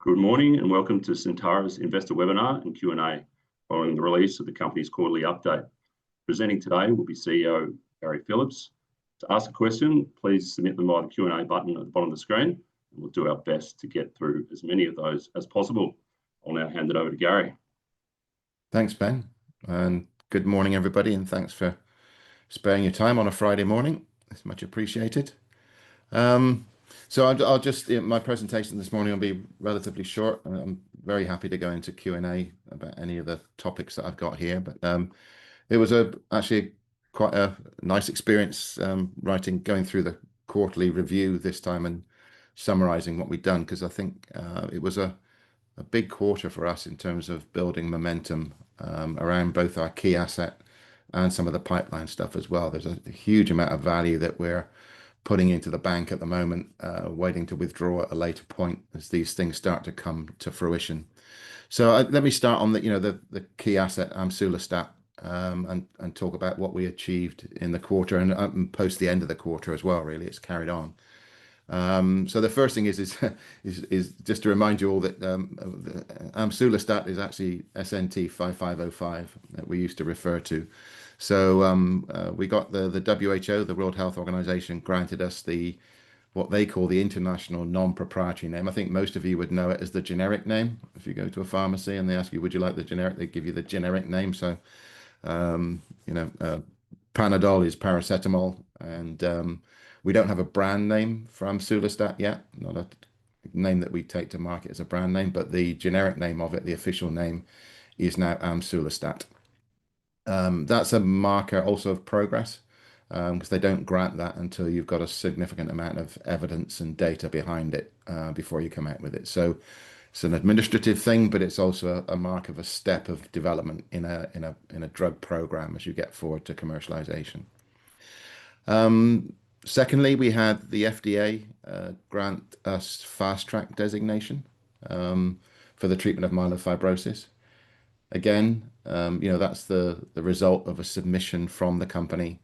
Good morning and welcome to Syntara's investor webinar and Q&A following the release of the company's quarterly update. Presenting today will be CEO Gary Phillips. To ask a question, please submit them via the Q&A button at the bottom of the screen, and we'll do our best to get through as many of those as possible. I'll now hand it over to Gary. Thanks, Ben, and good morning, everybody, and thanks for sparing your time on a Friday morning. It's much appreciated. My presentation this morning will be relatively short. I'm very happy to go into Q&A about any of the topics that I've got here, but it was actually quite a nice experience going through the quarterly review this time and summarizing what we've done, because I think it was a big quarter for us in terms of building momentum around both our key asset and some of the pipeline stuff as well. There's a huge amount of value that we're putting into the bank at the moment, waiting to withdraw at a later point as these things start to come to fruition. So let me start on the key asset, amsulostat, and talk about what we achieved in the quarter and post the end of the quarter as well. Really, it's carried on. So the first thing is just to remind you all that amsulostat is actually SNT 5505 that we used to refer to. So we got the WHO, the World Health Organization, granted us what they call the international non-proprietary name. I think most of you would know it as the generic name. If you go to a pharmacy and they ask you, would you like the generic, they give you the generic name. So Panadol is paracetamol, and we don't have a brand name for amsulostat yet, not a name that we take to market as a brand name, but the generic name of it, the official name, is now amsulostat. That's a marker also of progress, because they don't grant that until you've got a significant amount of evidence and data behind it before you come out with it. So it's an administrative thing, but it's also a mark of a step of development in a drug program as you get forward to commercialization. Secondly, we had the FDA grant us fast track designation for the treatment of myelofibrosis. Again, that's the result of a submission from the company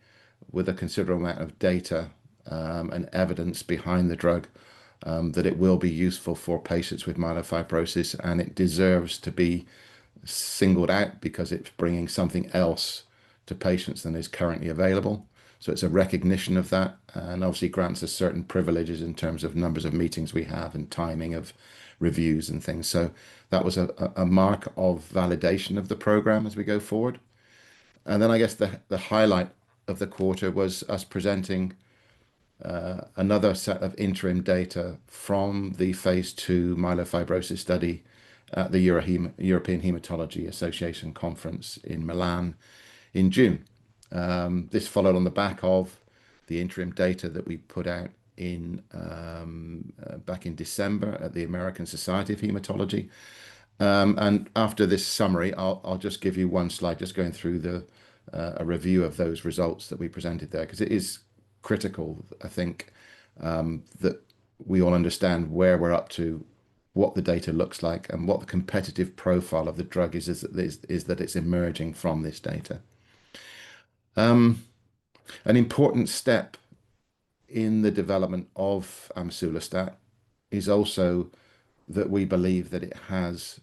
with a considerable amount of data and evidence behind the drug that it will be useful for patients with myelofibrosis, and it deserves to be singled out because it's bringing something else to patients than is currently available. So it's a recognition of that, and obviously grants us certain privileges in terms of numbers of meetings we have and timing of reviews and things. So that was a mark of validation of the program as we go forward. And then I guess the highlight of the quarter was us presenting another set of interim data from the phase 2 myelofibrosis study at the European Hematology Association conference in Milan in June. This followed on the back of the interim data that we put out back in December at the American Society of Hematology. And after this summary, I'll just give you one slide, just going through a review of those results that we presented there, because it is critical, I think, that we all understand where we're up to, what the data looks like, and what the competitive profile of the drug is that it's emerging from this data. An important step in the development of amsulostat is also that we believe that it has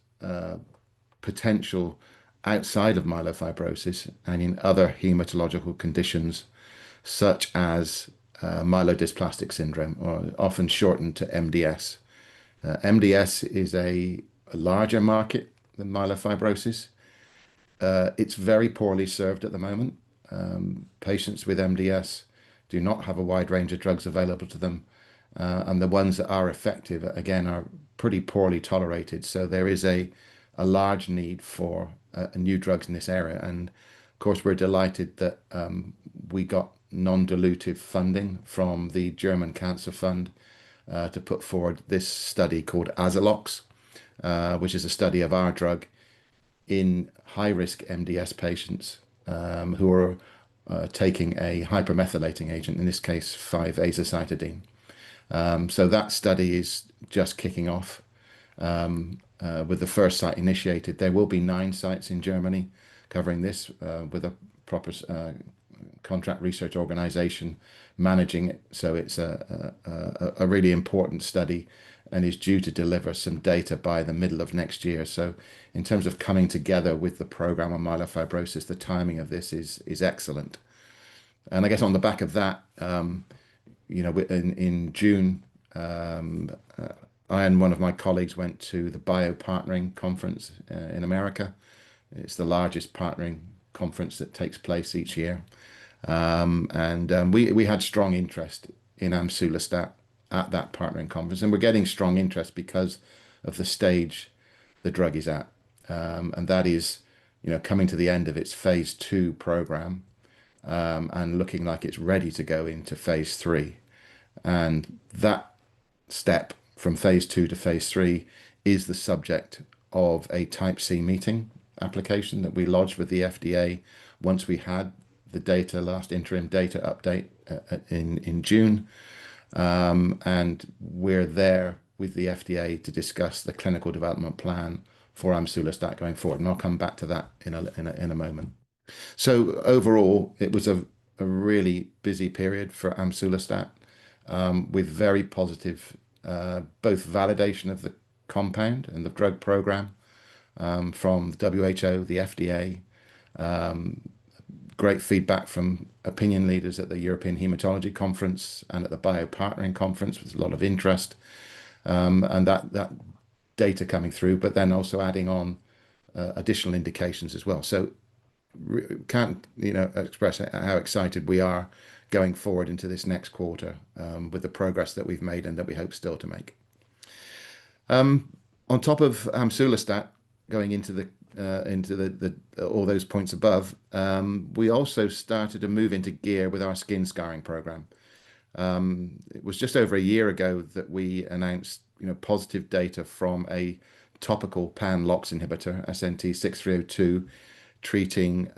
potential outside of myelofibrosis and in other hematological conditions such as myelodysplastic syndrome, or often shortened to MDS. MDS is a larger market than myelofibrosis. It's very poorly served at the moment. Patients with MDS do not have a wide range of drugs available to them, and the ones that are effective, again, are pretty poorly tolerated. So there is a large need for new drugs in this area. And of course, we're delighted that we got non-dilutive funding from the German Cancer Fund to put forward this study called AZALOX, which is a study of our drug in high-risk MDS patients who are taking a hypermethylating agent, in this case 5-azacitidine. So that study is just kicking off with the first site initiated. There will be 9 sites in Germany covering this with a proper contract research organization managing it. So it's a really important study and is due to deliver some data by the middle of next year. So in terms of coming together with the program on myelofibrosis, the timing of this is excellent. And I guess on the back of that, in June, I and one of my colleagues went to the Biopartnering Conference in America. It's the largest partnering conference that takes place each year. We had strong interest in amsulostat at that partnering conference, and we're getting strong interest because of the stage the drug is at. And that is, coming to the end of its phase 2 program, and looking like it's ready to go into phase 3. And that step from phase 2 to phase 3 is the subject of a Type C meeting application that we lodged with the FDA once we had the last interim data update in June. And we're there with the FDA to discuss the clinical development plan for amsulostat going forward. And I'll come back to that in a moment. So overall, it was a really busy period for amsulostat, with very positive both validation of the compound and the drug program from the WHO, the FDA, great feedback from opinion leaders at the European Hematology Conference and at the Biopartnering Conference, with a lot of interest, and that data coming through, but then also adding on additional indications as well. So can't express how excited we are going forward into this next quarter, with the progress that we've made and that we hope still to make. On top of amsulostat, going into all those points above, we also started to move into gear with our skin scarring program. It was just over a year ago that we announced positive data from a topical pan-LOX inhibitor, SNT 6302, treating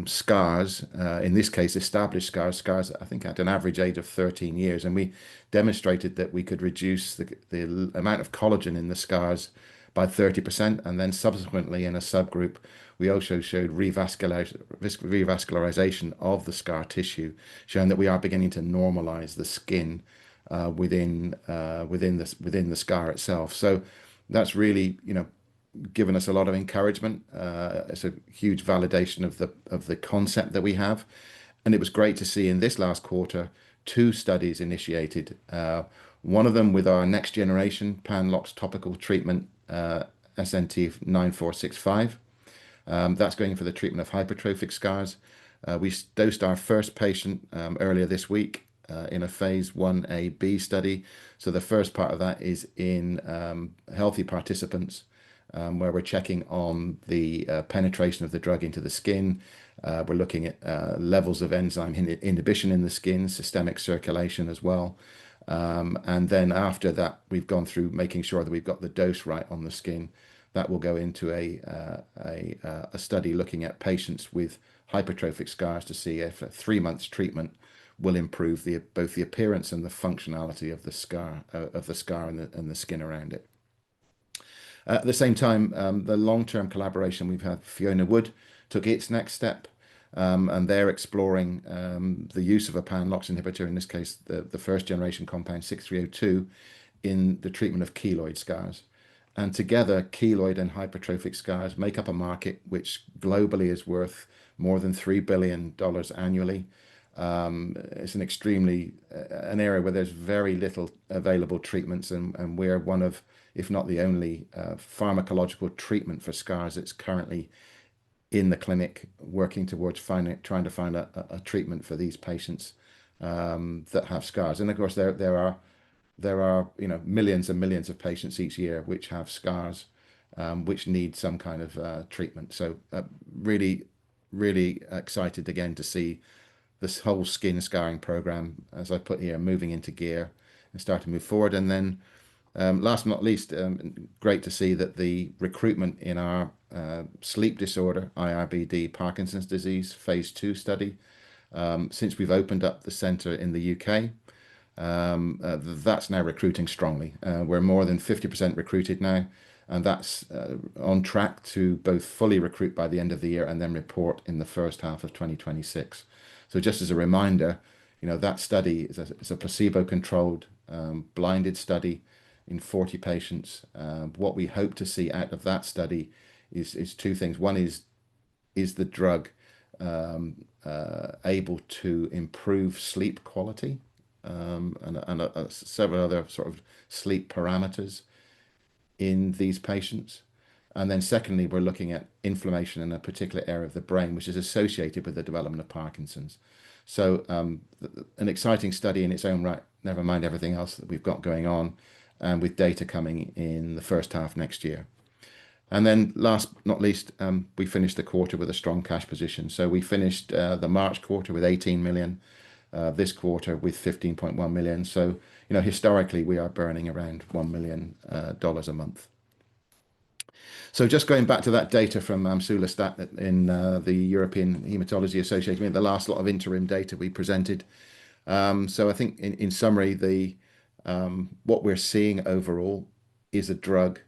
scars, in this case established scars I think at an average age of 13 years, and we demonstrated that we could reduce the amount of collagen in the scars by 30%, and then subsequently in a subgroup we also showed revascularization of the scar tissue, showing that we are beginning to normalize the skin within the scar itself. So that's really given us a lot of encouragement. It's a huge validation of the concept that we have, and it was great to see in this last quarter 2 studies initiated. One of them with our next generation pan-LOX topical treatment, SNT 9465. That's going for the treatment of hypertrophic scars. We dosed our first patient earlier this week in a phase 1a/b study. So the first part of that is in healthy participants, where we're checking on the penetration of the drug into the skin. We're looking at levels of enzyme inhibition in the skin, systemic circulation as well. And then after that, we've gone through making sure that we've got the dose right on the skin. That will go into a study looking at patients with hypertrophic scars to see if a 3 months treatment will improve both the appearance and the functionality of the scar and the skin around it. At the same time, the long-term collaboration we've had, Fiona Wood took its next step, and they're exploring the use of a pan-LOX inhibitor, in this case, the first generation compound 6302, in the treatment of keloid scars. And together, keloid and hypertrophic scars make up a market which globally is worth more than $3 billion annually. It's an area where there's very little available treatments, and we're one of, if not the only, pharmacological treatment for scars that's currently in the clinic, working towards trying to find a treatment for these patients that have scars. And of course, there are millions and millions of patients each year which have scars, which need some kind of treatment. So really excited again to see this whole skin scarring program, as I put here, moving into gear and start to move forward. And then last but not least, great to see that the recruitment in our sleep disorder, IRBD, Parkinson's disease, phase 2 study, since we've opened up the center in the UK, that's now recruiting strongly. We're more than 50% recruited now, and that's on track to both fully recruit by the end of the year and then report in the first half of 2026. So just as a reminder, that study is a placebo-controlled, blinded study in 40 patients. What we hope to see out of that study is two things. One is the drug able to improve sleep quality, and several other sort of sleep parameters in these patients. And then secondly, we're looking at inflammation in a particular area of the brain, which is associated with the development of Parkinson's. So an exciting study in its own right, never mind everything else that we've got going on, and with data coming in the first half next year. And then last but not least, we finished the quarter with a strong cash position. So we finished the March quarter with 18 million, this quarter with 15.1 million. So, historically, we are burning around $1 million a month. So just going back to that data from amsulostat in the European Hematology Association, the last lot of interim data we presented. So I think in summary, what we're seeing overall is a drug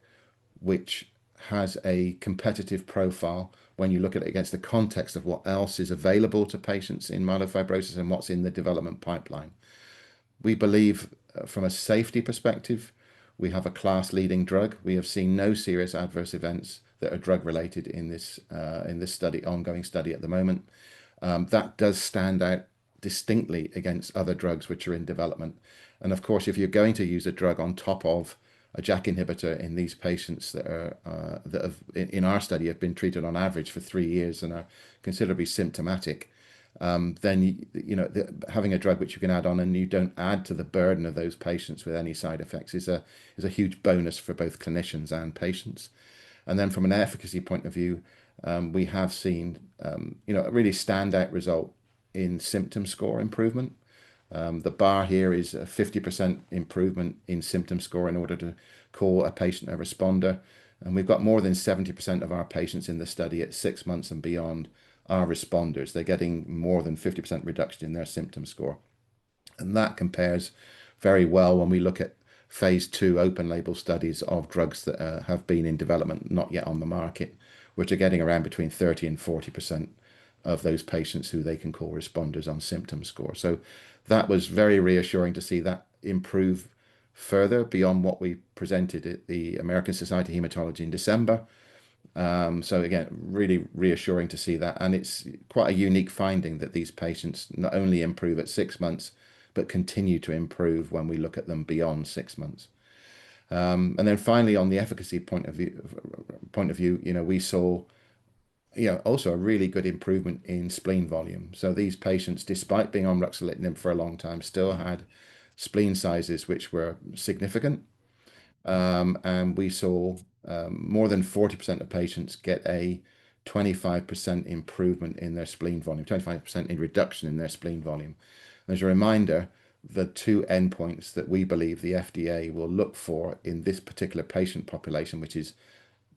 which has a competitive profile when you look at it against the context of what else is available to patients in myelofibrosis and what's in the development pipeline. We believe from a safety perspective, we have a class-leading drug. We have seen no serious adverse events that are drug-related in this study, ongoing study at the moment. That does stand out distinctly against other drugs which are in development. And of course, if you're going to use a drug on top of a JAK inhibitor in these patients that have in our study have been treated on average for 3 years and are considerably symptomatic, then having a drug which you can add on and you don't add to the burden of those patients with any side effects is a huge bonus for both clinicians and patients. And then from an efficacy point of view, we have seen a really standout result in symptom score improvement. The bar here is a 50% improvement in symptom score in order to call a patient a responder. And we've got more than 70% of our patients in the study at 6 months and beyond are responders. They're getting more than 50% reduction in their symptom score. And that compares very well when we look at phase 2 open label studies of drugs that have been in development, not yet on the market, which are getting around between 30 and 40% of those patients who they can call responders on symptom score. So that was very reassuring to see that improve further beyond what we presented at the American Society of Hematology in December. So again, really reassuring to see that. And it's quite a unique finding that these patients not only improve at 6 months, but continue to improve when we look at them beyond 6 months. And then finally, on the efficacy point of view, we saw also a really good improvement in spleen volume. So these patients, despite being on ruxolitinib for a long time, still had spleen sizes which were significant. And we saw more than 40% of patients get a 25% improvement in their spleen volume, 25% in reduction in their spleen volume. As a reminder, the two endpoints that we believe the FDA will look for in this particular patient population, which is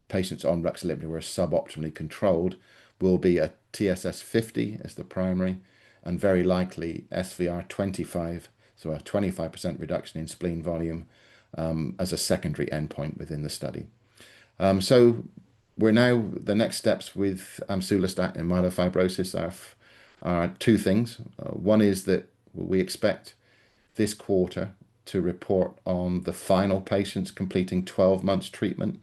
patients on ruxolitinib who are suboptimally controlled, will be a TSS 50 as the primary and very likely SVR 25, so a 25% reduction in spleen volume as a secondary endpoint within the study. So we're now, the next steps with amsulostat in myelofibrosis are two things. One is that we expect this quarter to report on the final patients completing 12 months treatment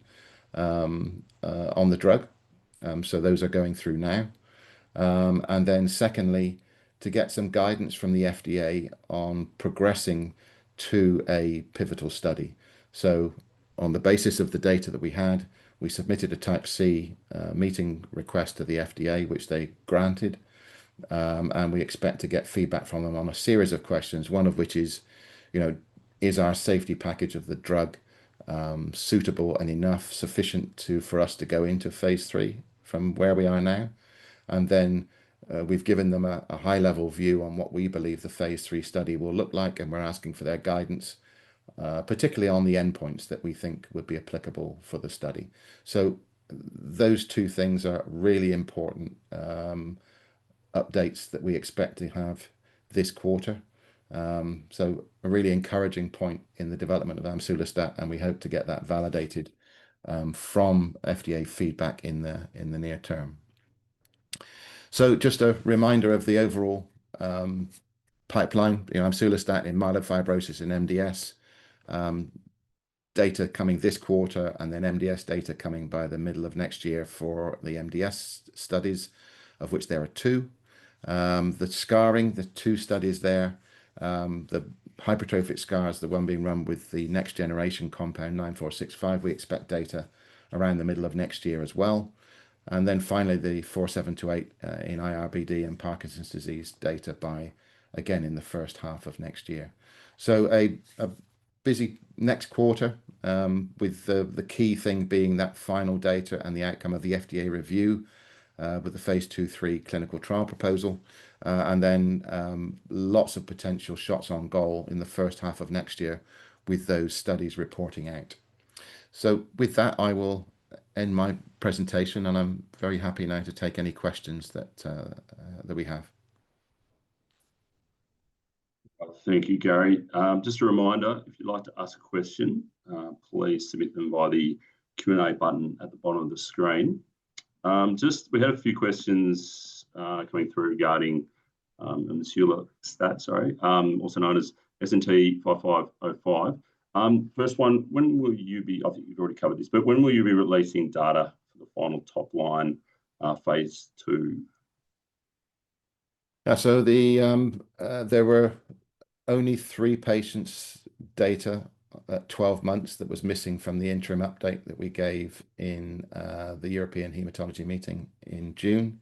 on the drug. So those are going through now. And then secondly, to get some guidance from the FDA on progressing to a pivotal study. So on the basis of the data that we had, we submitted a Type C meeting request to the FDA, which they granted. And we expect to get feedback from them on a series of questions, one of which is, is our safety package of the drug suitable and enough, sufficient for us to go into phase 3 from where we are now? And then we've given them a high-level view on what we believe the phase 3 study will look like, and we're asking for their guidance, particularly on the endpoints that we think would be applicable for the study. So those two things are really important updates that we expect to have this quarter. So a really encouraging point in the development of amsulostat, and we hope to get that validated from FDA feedback in the near term. So just a reminder of the overall pipeline, amsulostat in myelofibrosis and MDS. data coming this quarter, and then MDS data coming by the middle of next year for the MDS studies, of which there are two. The scarring, the two studies there, the hypertrophic scars, the one being run with the next generation compound 9465, we expect data around the middle of next year as well. And then finally, the 4728 in IRBD and Parkinson's disease data by, again, in the first half of next year. So a busy next quarter, with the key thing being that final data and the outcome of the FDA review with the phase 2/3 clinical trial proposal, and then lots of potential shots on goal in the first half of next year with those studies reporting out. So with that, I will end my presentation, and I'm very happy now to take any questions that we have. Thank you, Gary. Just a reminder, if you'd like to ask a question, please submit them via the Q&A button at the bottom of the screen. We had a few questions coming through regarding amesulostat, also known as SNT 5505. First one, when will you be, I think you've already covered this, but when will you be releasing data for the final top line phase 2? Yeah, so there were only 3 patients' data at 12 months that was missing from the interim update that we gave in the European Hematology meeting in June.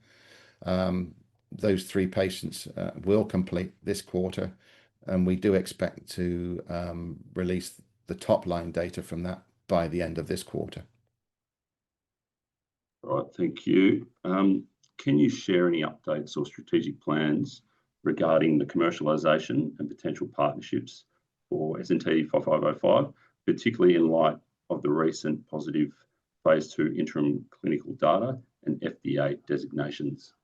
Those 3 patients will complete this quarter, and we do expect to release the top line data from that by the end of this quarter. All right, thank you. Can you share any updates or strategic plans regarding the commercialization and potential partnerships for SNT 5505, particularly in light of the recent positive phase 2 interim clinical data and FDA designations?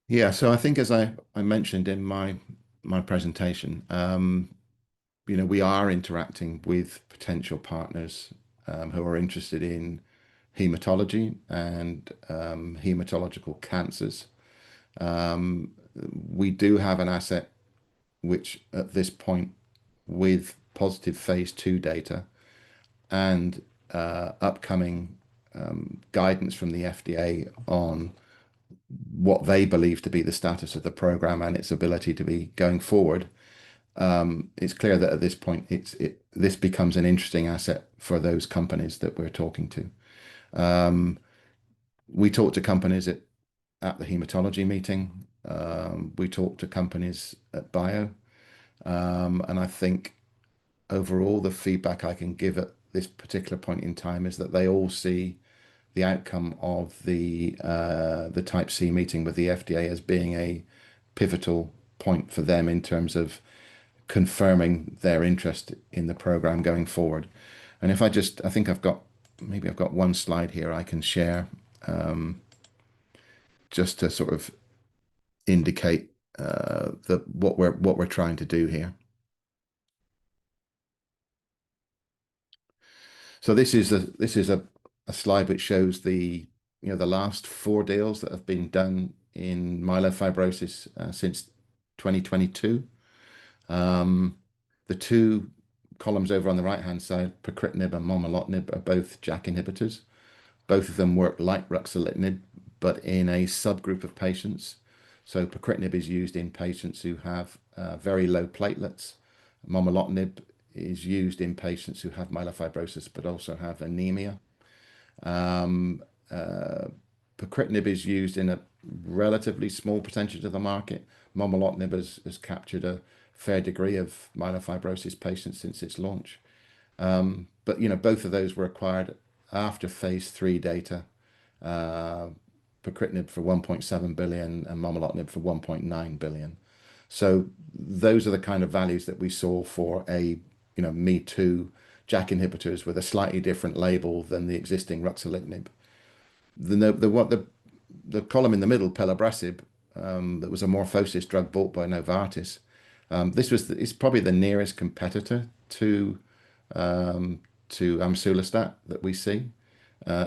Yeah, so I think, as I mentioned in my presentation, we are interacting with potential partners who are interested in hematology and hematological cancers. We do have an asset which, at this point, with positive phase 2 data and upcoming guidance from the FDA on what they believe to be the status of the program and its ability to be going forward, it's clear that at this point this becomes an interesting asset for those companies that we're talking to. We talk to companies at the hematology meeting. We talk to companies at Bio, and I think overall the feedback I can give at this particular point in time is that they all see the outcome of the Type C meeting with the FDA as being a pivotal point for them in terms of confirming their interest in the program going forward. And I think I've got one slide here I can share, just to sort of indicate what we're trying to do here. So this is a slide which shows the last 4 deals that have been done in myelofibrosis since 2022. The 2 columns over on the right-hand side, pacritinib and momelotinib, are both JAK inhibitors. Both of them work like ruxolitinib, but in a subgroup of patients. So pacritinib is used in patients who have very low platelets. Momelotinib is used in patients who have myelofibrosis but also have anemia. Pacritinib is used in a relatively small percentage of the market. Momelotinib has captured a fair degree of myelofibrosis patients since its launch. But both of those were acquired after phase 3 data. Pacritinib for $1.7 billion and momelotinib for $1.9 billion. So those are the kind of values that we saw for a me-too JAK inhibitors with a slightly different label than the existing ruxolitinib. The column in the middle, pelabresib, that was a morphosis drug bought by Novartis. It's probably the nearest competitor to amesulostat that we see,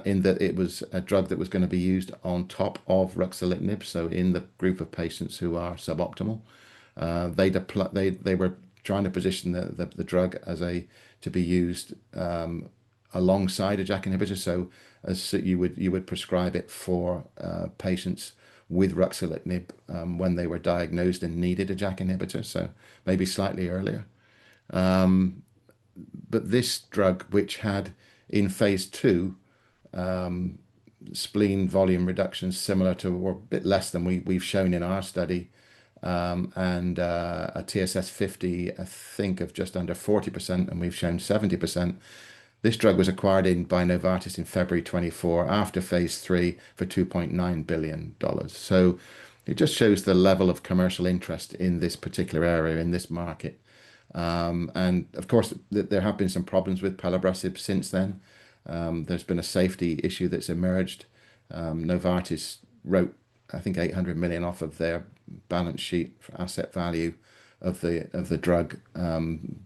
in that it was a drug that was going to be used on top of ruxolitinib. So in the group of patients who are suboptimal, they were trying to position the drug as to be used alongside a JAK inhibitor. So as you would prescribe it for patients with ruxolitinib when they were diagnosed and needed a JAK inhibitor, so maybe slightly earlier. But this drug, which had in phase 2 spleen volume reductions similar to, or a bit less than we've shown in our study, and a TSS 50, I think, of just under 40%, and we've shown 70%. This drug was acquired by Novartis in February 24 after phase 3 for $2.9 billion. So it just shows the level of commercial interest in this particular area, in this market. And of course, there have been some problems with pelabresib since then. There's been a safety issue that's emerged. Novartis wrote, I think, 800 million off of their balance sheet for asset value of the drug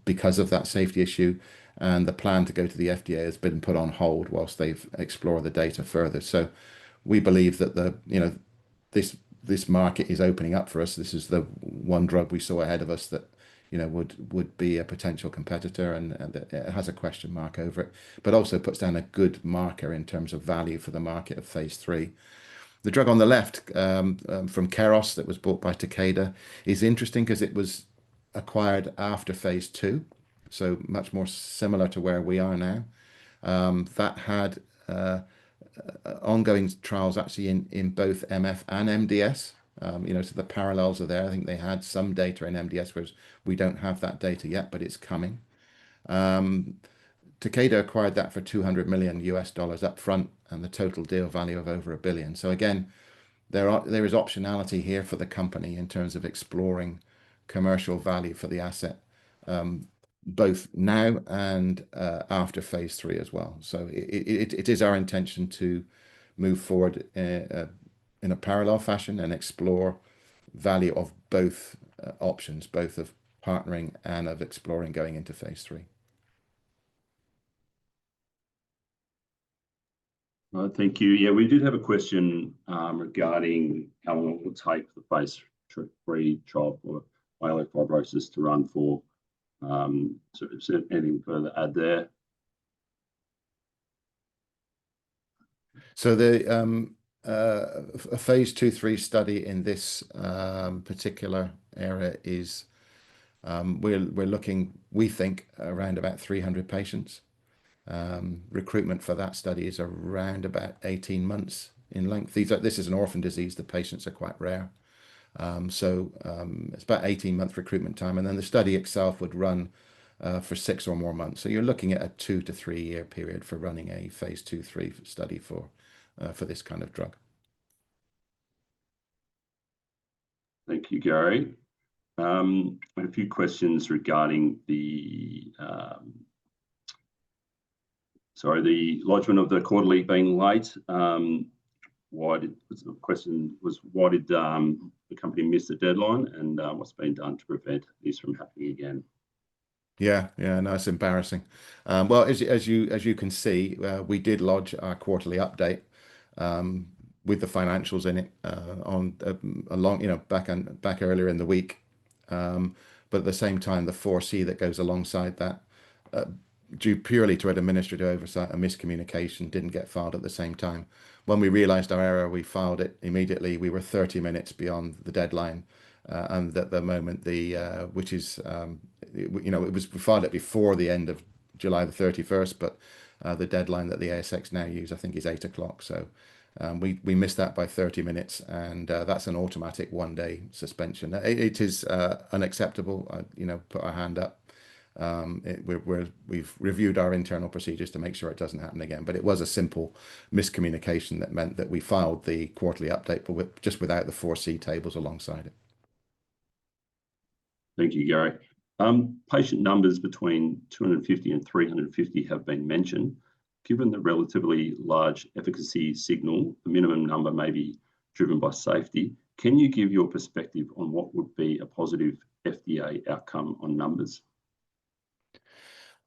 because of that safety issue. And the plan to go to the FDA has been put on hold whilst they've explored the data further. So we believe that this market is opening up for us. This is the one drug we saw ahead of us that would be a potential competitor, and it has a question mark over it, but also puts down a good marker in terms of value for the market of phase 3. The drug on the left from Keros that was bought by Takeda is interesting because it was acquired after phase 2, so much more similar to where we are now. That had ongoing trials actually in both MF and MDS. So the parallels are there. I think they had some data in MDS, whereas we don't have that data yet, but it's coming. Takeda acquired that for $200 million up front, and the total deal value of over $1 billion. So again, there is optionality here for the company in terms of exploring commercial value for the asset, both now and after phase 3 as well. So it is our intention to move forward in a parallel fashion and explore value of both options, both of partnering and of exploring going into phase 3. Thank you. Yeah, we did have a question regarding how long it will take for the phase 3 trial for myelofibrosis to run for. So anything further to add there? So a phase 2/3 study in this particular area is we're looking, we think, around about 300 patients. Recruitment for that study is around about 18 months in length. This is an orphan disease. The patients are quite rare. So it's about 18-month recruitment time. And then the study itself would run for 6 or more months. So you're looking at a 2 to 3 year period for running a phase 2/3 study for this kind of drug. Thank you, Gary. I had a few questions regarding the lodgement of the quarterly being late. The question was, why did the company miss the deadline, and what's been done to prevent this from happening again? Yeah, no, it's embarrassing. Well, as you can see, we did lodge our quarterly update with the financials in it back earlier in the week. But at the same time, the 4C that goes alongside that, due purely to an administrative oversight, a miscommunication, didn't get filed at the same time. When we realized our error, we filed it immediately. We were 30 minutes beyond the deadline, and at the moment, we filed it before the end of July the 31st, but the deadline that the ASX now use, I think, is 8 o'clock. So we missed that by 30 minutes, and that's an automatic 1-day suspension. It is unacceptable. Put our hand up. We've reviewed our internal procedures to make sure it doesn't happen again. But it was a simple miscommunication that meant that we filed the quarterly update, but just without the 4C tables alongside it. Thank you, Gary. Patient numbers between 250 and 350 have been mentioned. Given the relatively large efficacy signal, the minimum number may be driven by safety. Can you give your perspective on what would be a positive FDA outcome on numbers?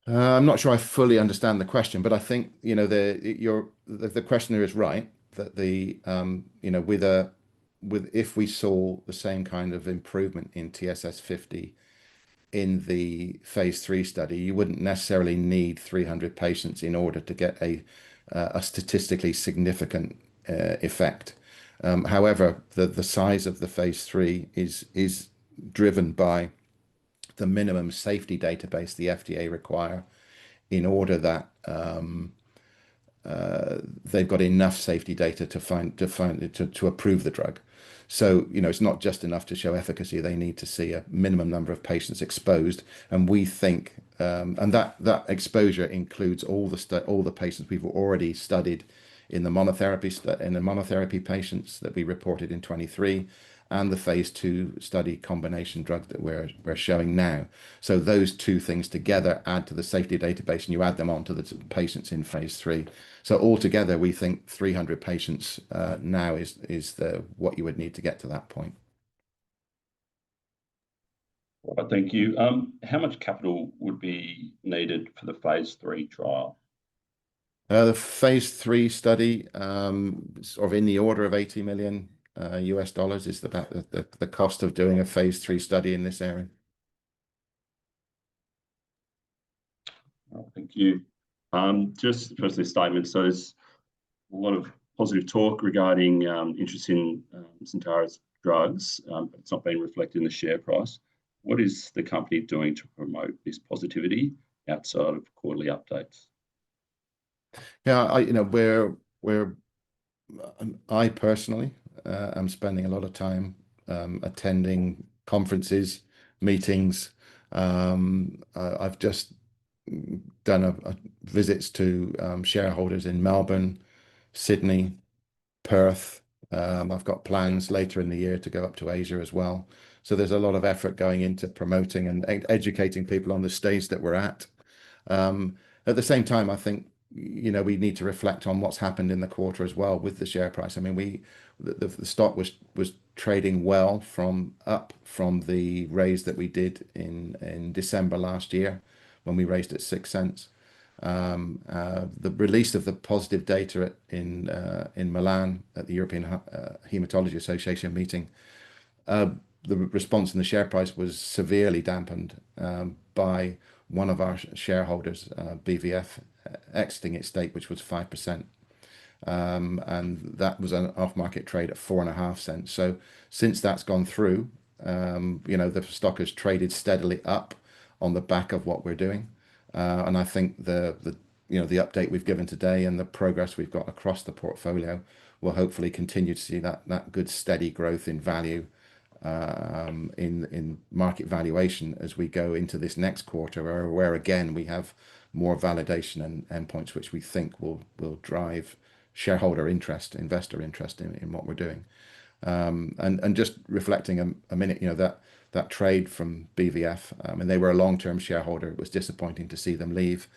I'm not sure I fully understand the question, but I think the questioner is right that if we saw the same kind of improvement in TSS 50 in the phase 3 study, you wouldn't necessarily need 300 patients in order to get a statistically significant effect. However, the size of the phase 3 is driven by the minimum safety database the FDA require in order that they've got enough safety data to approve the drug. So, it's not just enough to show efficacy. They need to see a minimum number of patients exposed. And we think, and that exposure includes all the patients we've already studied in the monotherapy patients that we reported in 23, and the phase 2 study combination drug that we're showing now. So those two things together add to the safety database, and you add them on to the patients in phase 3. So altogether, we think 300 patients now is what you would need to get to that point. All right, thank you. How much capital would be needed for the phase 3 trial? The phase 3 study, sort of in the order of $80 million US dollars, is about the cost of doing a phase 3 study in this area. Well, thank you. Just firstly, statement. So there's a lot of positive talk regarding interest in Syntara's drugs, but it's not been reflected in the share price. What is the company doing to promote this positivity outside of quarterly updates? Yeah, I personally am spending a lot of time attending conferences, meetings. I've just done visits to shareholders in Melbourne, Sydney, Perth. I've got plans later in the year to go up to Asia as well. So there's a lot of effort going into promoting and educating people on the stage that we're at. At the same time, I think we need to reflect on what's happened in the quarter as well with the share price. I mean, the stock was trading well from the raise that we did in December last year when we raised at 6 cents. The release of the positive data in Milan at the European Hematology Association meeting, the response in the share price was severely dampened by one of our shareholders, BVF, exiting its stake, which was 5%. And that was an off-market trade at 4.5 cents. So since that's gone through, the stock has traded steadily up on the back of what we're doing. And I think the update we've given today and the progress we've got across the portfolio will hopefully continue to see that good steady growth in value, in market valuation as we go into this next quarter, where again we have more validation and endpoints which we think will drive shareholder interest, investor interest in what we're doing. And just reflecting a minute, that trade from BVF, I mean, they were a long-term shareholder. It was disappointing to see them leave,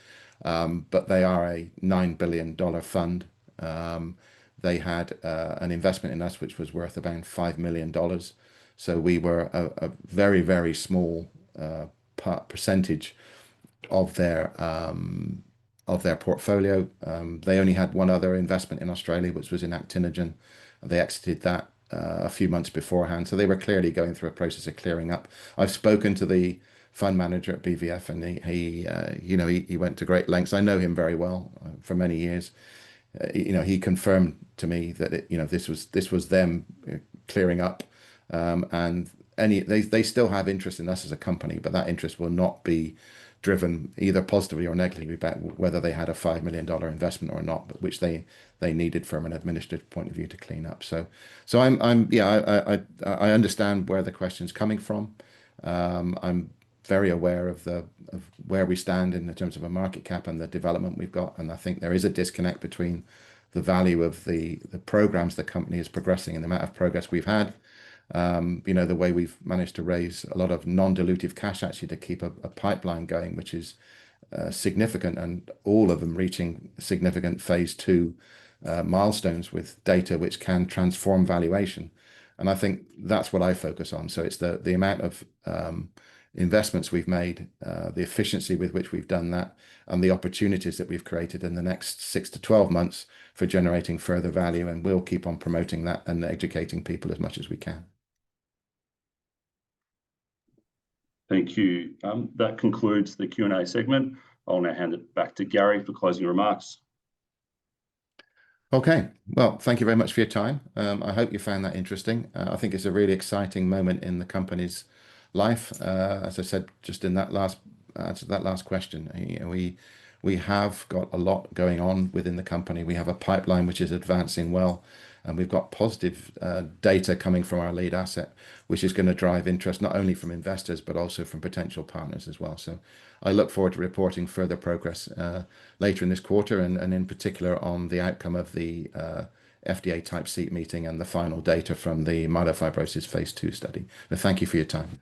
but they are a $9 billion fund. They had an investment in us which was worth about $5 million. So we were a very, very small percentage of their portfolio. They only had one other investment in Australia, which was in Actinogen. They exited that a few months beforehand. So they were clearly going through a process of clearing up. I've spoken to the fund manager at BVF, and he went to great lengths. I know him very well for many years. He confirmed to me that this was them clearing up, and they still have interest in us as a company, but that interest will not be driven either positively or negatively about whether they had a $5 million investment or not, but which they needed from an administrative point of view to clean up. So I understand where the question's coming from. I'm very aware of where we stand in terms of a market cap and the development we've got, and I think there is a disconnect between the value of the programs the company is progressing and the amount of progress we've had. The way we've managed to raise a lot of non-dilutive cash actually to keep a pipeline going, which is significant, and all of them reaching significant phase 2 milestones with data which can transform valuation. And I think that's what I focus on. So it's the amount of investments we've made, the efficiency with which we've done that, and the opportunities that we've created in the next 6 to 12 months for generating further value. And we'll keep on promoting that and educating people as much as we can. Thank you. That concludes the Q&A segment. I'll now hand it back to Gary for closing remarks. Okay, well, thank you very much for your time. I hope you found that interesting. I think it's a really exciting moment in the company's life. As I said, just in that last answer to that last question, we have got a lot going on within the company. We have a pipeline which is advancing well, and we've got positive data coming from our lead asset, which is going to drive interest not only from investors but also from potential partners as well. So I look forward to reporting further progress later in this quarter, and in particular on the outcome of the FDA Type C meeting and the final data from the myelofibrosis phase 2 study. But thank you for your time.